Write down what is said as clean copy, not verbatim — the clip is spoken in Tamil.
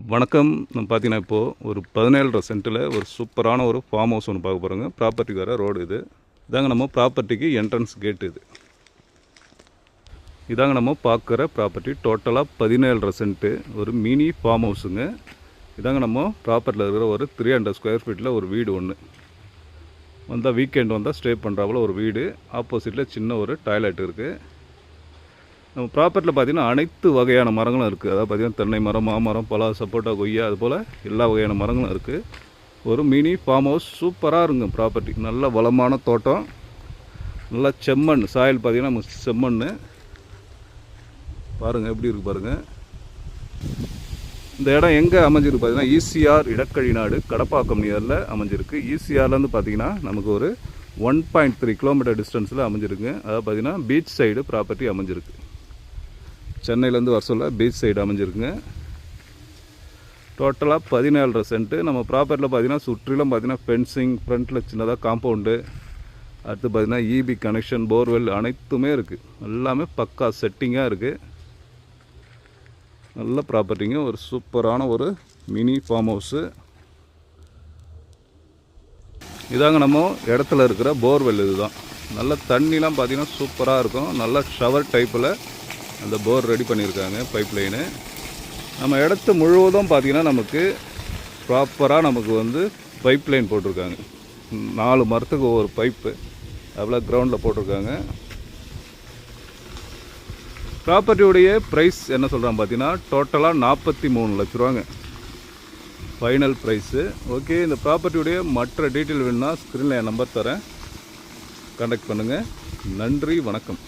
வணக்கம். நம்ம பார்த்தீங்கன்னா இப்போது ஒரு 17.5 சென்ட்டில் ஒரு சூப்பரான ஒரு ஃபார்ம் ஹவுஸ் ஒன்று பார்க்க போகிறோங்க. ப்ராப்பர்ட்டிக்கு வர ரோடு இதாங்க நம்ம ப்ராப்பர்ட்டிக்கு என்ட்ரன்ஸ் கேட்டு இதாங்க நம்ம பார்க்குற ப்ராப்பர்ட்டி. டோட்டலாக 17.5 சென்ட்டு ஒரு மினி ஃபார்ம் ஹவுஸுங்க. இதாங்க நம்ம ப்ராப்பர்ட்டியில் இருக்கிற ஒரு 300 ஸ்கொயர் ஃபீட்டில் ஒரு வீடு ஒன்று வந்தால் வீக்கெண்ட் வந்தால் ஸ்டே பண்ணுறாப்புல ஒரு வீடு. ஆப்போசிட்டில் சின்ன ஒரு டாய்லெட் இருக்குது. நம்ம ப்ராப்பர்ட்டியில் பார்த்திங்கன்னா அனைத்து வகையான மரங்களும் இருக்குது. அதாவது பார்த்திங்கன்னா தென்னை மரம், மாமரம், பலா, சப்போட்டா, கொய்யா, அதுபோல் எல்லா வகையான மரங்களும் இருக்குது. ஒரு மினி ஃபார்ம் ஹவுஸ் சூப்பராக இருங்க ப்ராப்பர்ட்டி. நல்ல வளமான தோட்டம், நல்லா செம்மண் சாயில் பார்த்திங்கன்னா நம்ம செம்மண் பாருங்கள் எப்படி இருக்குது பாருங்கள். இந்த இடம் எங்கே அமைஞ்சிருக்கு பார்த்திங்கன்னா ஈசிஆர் இடக்கழி நாடு கடப்பாக்கம் நியரில் அமைஞ்சிருக்கு. ஈசிஆர்லேருந்து பார்த்திங்கன்னா நமக்கு ஒரு 1.3 கிலோமீட்டர் டிஸ்டன்ஸில் அமைஞ்சிருக்கு. அதாவது பார்த்திங்கன்னா பீச் சைடு ப்ராப்பர்ட்டி அமைஞ்சிருக்கு. சென்னையிலேருந்து வர சொல்ல பீச் சைடு அமைஞ்சிருக்குங்க. டோட்டலாக 17.5 சென்ட்டு. நம்ம ப்ராப்பர்ட்டியில் பார்த்திங்கன்னா சுற்றிலும் பார்த்திங்கன்னா ஃபென்சிங், ஃப்ரண்ட்டில் சின்னதாக காம்பவுண்டு, அடுத்து பார்த்திங்கன்னா இபி கனெக்ஷன், போர்வெல் அனைத்துமே இருக்குது. எல்லாமே பக்கா செட்டிங்காக இருக்குது. நல்ல ப்ராப்பர்ட்டிங்க. ஒரு சூப்பரான ஒரு மினி ஃபார்ம் ஹவுஸு. இதாங்க நம்ம இடத்துல இருக்கிற போர்வெல். இதுதான் நல்ல தண்ணிலாம் பார்த்திங்கன்னா சூப்பராக இருக்கும். நல்ல ஷவர் டைப்பில் அந்த போர் ரெடி பண்ணியிருக்காங்க, பைப் லைனு. நம்ம இடத்து முழுவதும் பார்த்திங்கன்னா நமக்கு ப்ராப்பராக நமக்கு பைப் லைன் போட்டிருக்காங்க. 4 மரத்துக்கு ஒவ்வொரு பைப்பு அவ்வளோ கிரவுண்டில் போட்டிருக்காங்க. ப்ராப்பர்ட்டியுடைய ப்ரைஸ் என்ன சொல்கிறாங்க பார்த்திங்கன்னா டோட்டலாக 43 லட்ச ரூபாங்க ஃபைனல் ப்ரைஸு. ஓகே, இந்த ப்ராப்பர்ட்டியுடைய மற்ற டீட்டெயில் வேணுன்னா ஸ்க்ரீனில் என் நம்பர் தரேன், கான்டாக்ட் பண்ணுங்கள். நன்றி, வணக்கம்.